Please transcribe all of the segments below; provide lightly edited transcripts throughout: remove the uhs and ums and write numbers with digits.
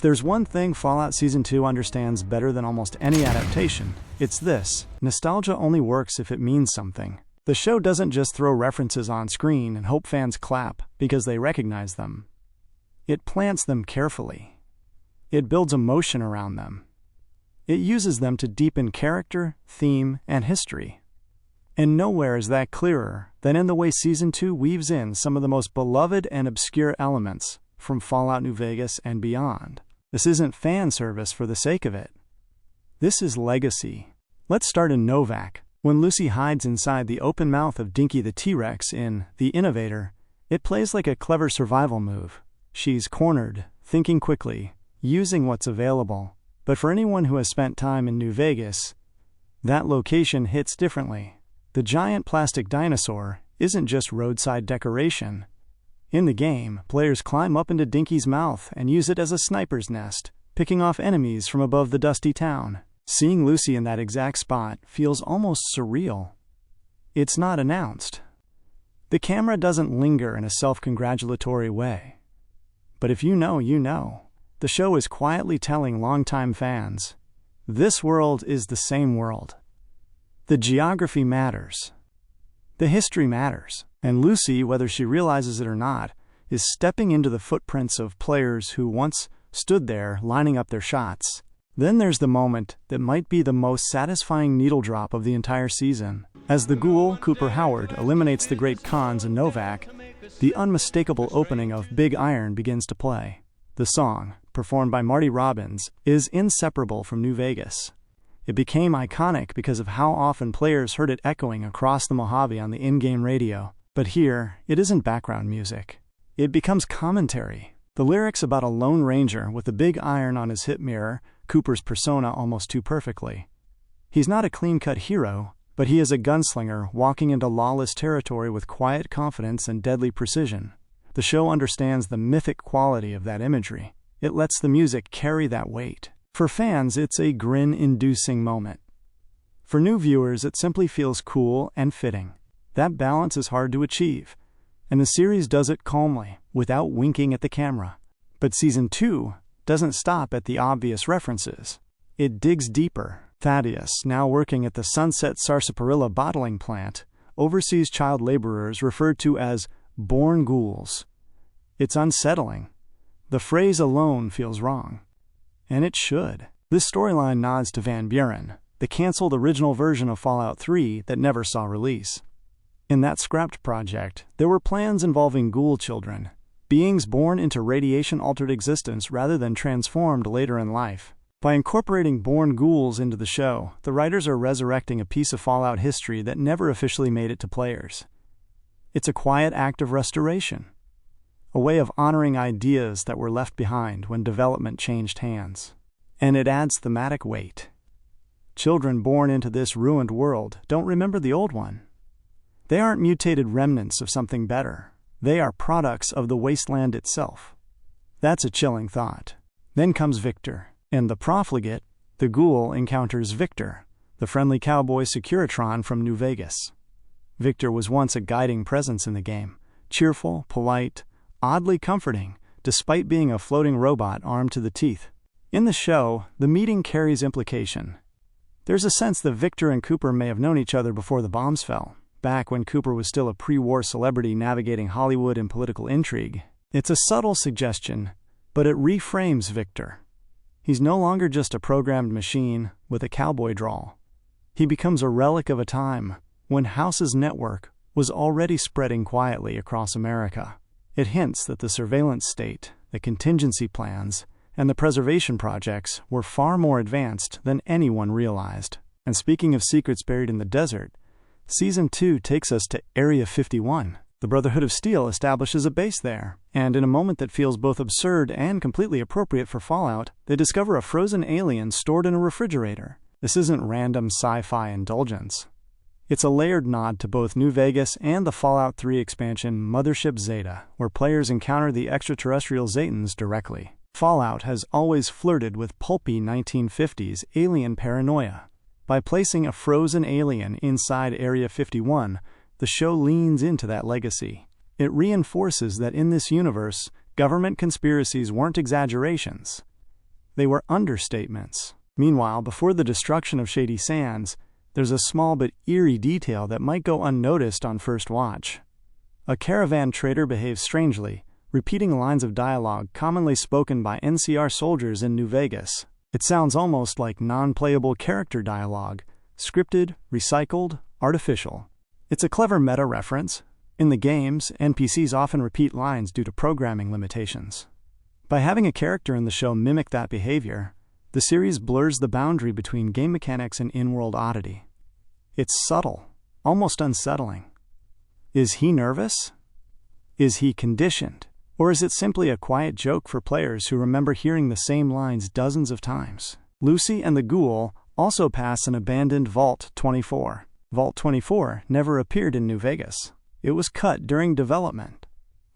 there's one thing Fallout Season 2 understands better than almost any adaptation, it's this: nostalgia only works if it means something. The show doesn't just throw references on screen and hope fans clap because they recognize them. It plants them carefully. It builds emotion around them. It uses them to deepen character, theme, and history. And nowhere is that clearer than in the way Season 2 weaves in some of the most beloved and obscure elements from Fallout New Vegas and beyond. This isn't fan service for the sake of it. This is legacy. Let's start in Novac. When Lucy hides inside the open mouth of Dinky the T-Rex in The Innovator, it plays like a clever survival move. She's cornered, thinking quickly, using what's available. But for anyone who has spent time in New Vegas, that location hits differently. The giant plastic dinosaur isn't just roadside decoration. In the game, players climb up into Dinky's mouth and use it as a sniper's nest, picking off enemies from above the dusty town. Seeing Lucy in that exact spot feels almost surreal. It's not announced. The camera doesn't linger in a self-congratulatory way. But if you know, you know. The show is quietly telling longtime fans, this world is the same world. The geography matters. The history matters. And Lucy, whether she realizes it or not, is stepping into the footprints of players who once stood there lining up their shots. Then there's the moment that might be the most satisfying needle drop of the entire season. As the Ghoul, Cooper Howard, eliminates the great cons in Novac, the unmistakable opening of Big Iron begins to play. The song, performed by Marty Robbins, is inseparable from New Vegas. It became iconic because of how often players heard it echoing across the Mojave on the in-game radio. But here, it isn't background music. It becomes commentary. The lyrics about a lone ranger with a big iron on his hip mirror Cooper's persona almost too perfectly. He's not a clean-cut hero, but he is a gunslinger walking into lawless territory with quiet confidence and deadly precision. The show understands the mythic quality of that imagery. It lets the music carry that weight. For fans, it's a grin-inducing moment. For new viewers, it simply feels cool and fitting. That balance is hard to achieve, and the series does it calmly, without winking at the camera. But Season 2 doesn't stop at the obvious references. It digs deeper. Thaddeus, now working at the Sunset Sarsaparilla bottling plant, oversees child laborers referred to as born ghouls. It's unsettling. The phrase alone feels wrong. And it should. This storyline nods to Van Buren, the canceled original version of Fallout 3 that never saw release. In that scrapped project, there were plans involving ghoul children, beings born into radiation-altered existence rather than transformed later in life. By incorporating born ghouls into the show, the writers are resurrecting a piece of Fallout history that never officially made it to players. It's a quiet act of restoration, a way of honoring ideas that were left behind when development changed hands. And it adds thematic weight. Children born into this ruined world don't remember the old one. They aren't mutated remnants of something better. They are products of the wasteland itself. That's a chilling thought. Then comes Victor. In The Profligate, the Ghoul encounters Victor, the friendly cowboy Securitron from New Vegas. Victor was once a guiding presence in the game, cheerful, polite, oddly comforting, despite being a floating robot armed to the teeth. In the show, the meeting carries implication. There's a sense that Victor and Cooper may have known each other before the bombs fell, back when Cooper was still a pre-war celebrity navigating Hollywood and political intrigue. It's a subtle suggestion, but it reframes Victor. He's no longer just a programmed machine with a cowboy drawl. He becomes a relic of a time when House's network was already spreading quietly across America. It hints that the surveillance state, the contingency plans, and the preservation projects were far more advanced than anyone realized. And speaking of secrets buried in the desert, Season 2 takes us to Area 51. The Brotherhood of Steel establishes a base there, and in a moment that feels both absurd and completely appropriate for Fallout, they discover a frozen alien stored in a refrigerator. This isn't random sci-fi indulgence. It's a layered nod to both New Vegas and the Fallout 3 expansion Mothership Zeta, where players encounter the extraterrestrial Zetans directly. Fallout has always flirted with pulpy 1950s alien paranoia. By placing a frozen alien inside Area 51, the show leans into that legacy. It reinforces that in this universe, government conspiracies weren't exaggerations. They were understatements. Meanwhile, before the destruction of Shady Sands, there's a small but eerie detail that might go unnoticed on first watch. A caravan trader behaves strangely, repeating lines of dialogue commonly spoken by NCR soldiers in New Vegas. It sounds almost like non-playable character dialogue, scripted, recycled, artificial. It's a clever meta reference. In the games, NPCs often repeat lines due to programming limitations. By having a character in the show mimic that behavior, the series blurs the boundary between game mechanics and in-world oddity. It's subtle, almost unsettling. Is he nervous? Is he conditioned? Or is it simply a quiet joke for players who remember hearing the same lines dozens of times? Lucy and the Ghoul also pass an abandoned Vault 24. Vault 24 never appeared in New Vegas. It was cut during development.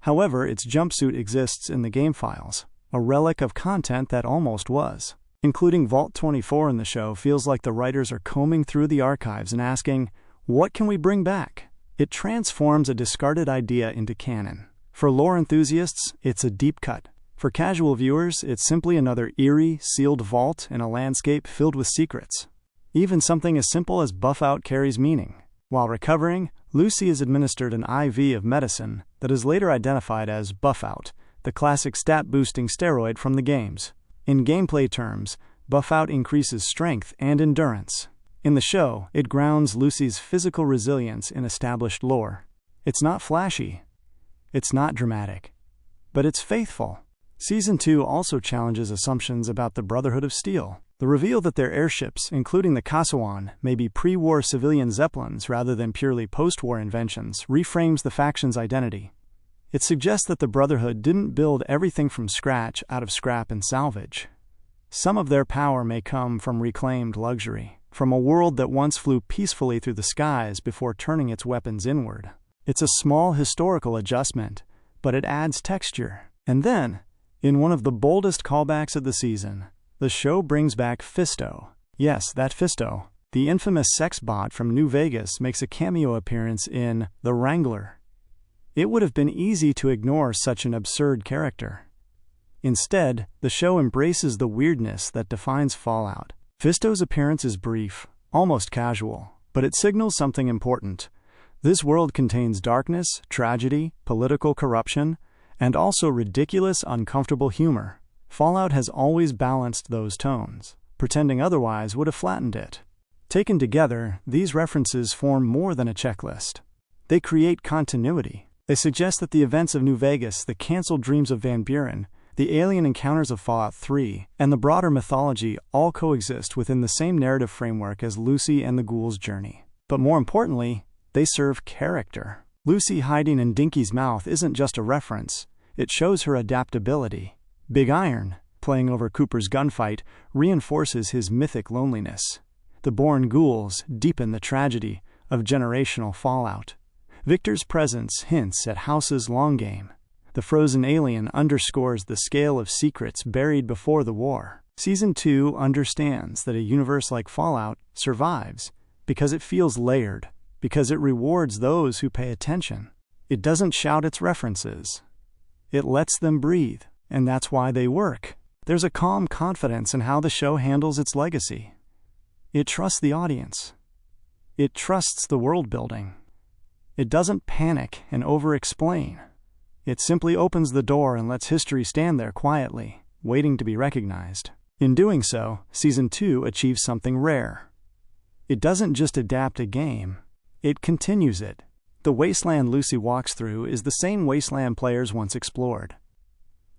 However, its jumpsuit exists in the game files, a relic of content that almost was. Including Vault 24 in the show feels like the writers are combing through the archives and asking, what can we bring back? It transforms a discarded idea into canon. For lore enthusiasts, it's a deep cut. For casual viewers, it's simply another eerie, sealed vault in a landscape filled with secrets. Even something as simple as buff out carries meaning. While recovering, Lucy is administered an IV of medicine that is later identified as buff out, the classic stat-boosting steroid from the games. In gameplay terms, buff out increases strength and endurance. In the show, it grounds Lucy's physical resilience in established lore. It's not flashy. It's not dramatic. But it's faithful. Season 2 also challenges assumptions about the Brotherhood of Steel. The reveal that their airships, including the Kassawan, may be pre-war civilian zeppelins rather than purely post-war inventions, reframes the faction's identity. It suggests that the Brotherhood didn't build everything from scratch out of scrap and salvage. Some of their power may come from reclaimed luxury, from a world that once flew peacefully through the skies before turning its weapons inward. It's a small historical adjustment, but it adds texture. And then, in one of the boldest callbacks of the season, the show brings back Fisto. Yes, that Fisto, the infamous sex bot from New Vegas, makes a cameo appearance in The Wrangler. It would have been easy to ignore such an absurd character. Instead, the show embraces the weirdness that defines Fallout. Fisto's appearance is brief, almost casual, but it signals something important. This world contains darkness, tragedy, political corruption, and also ridiculous, uncomfortable humor. Fallout has always balanced those tones. Pretending otherwise would have flattened it. Taken together, these references form more than a checklist. They create continuity. They suggest that the events of New Vegas, the canceled dreams of Van Buren, the alien encounters of Fallout 3, and the broader mythology all coexist within the same narrative framework as Lucy and the Ghoul's journey. But more importantly, they serve character. Lucy hiding in Dinky's mouth isn't just a reference. It shows her adaptability. Big Iron, playing over Cooper's gunfight, reinforces his mythic loneliness. The Buren ghouls deepen the tragedy of generational fallout. Victor's presence hints at House's long game. The frozen alien underscores the scale of secrets buried before the war. Season 2 understands that a universe like Fallout survives because it feels layered, because it rewards those who pay attention. It doesn't shout its references. It lets them breathe, and that's why they work. There's a calm confidence in how the show handles its legacy. It trusts the audience. It trusts the world building. It doesn't panic and over-explain. It simply opens the door and lets history stand there quietly, waiting to be recognized. In doing so, Season 2 achieves something rare. It doesn't just adapt a game, it continues it. The wasteland Lucy walks through is the same wasteland players once explored.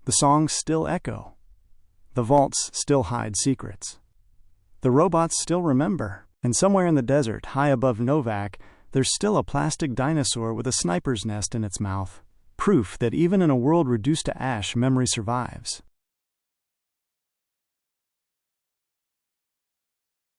The songs still echo. The vaults still hide secrets. The robots still remember. And somewhere in the desert, high above Novac, there's still a plastic dinosaur with a sniper's nest in its mouth. Proof that even in a world reduced to ash, memory survives.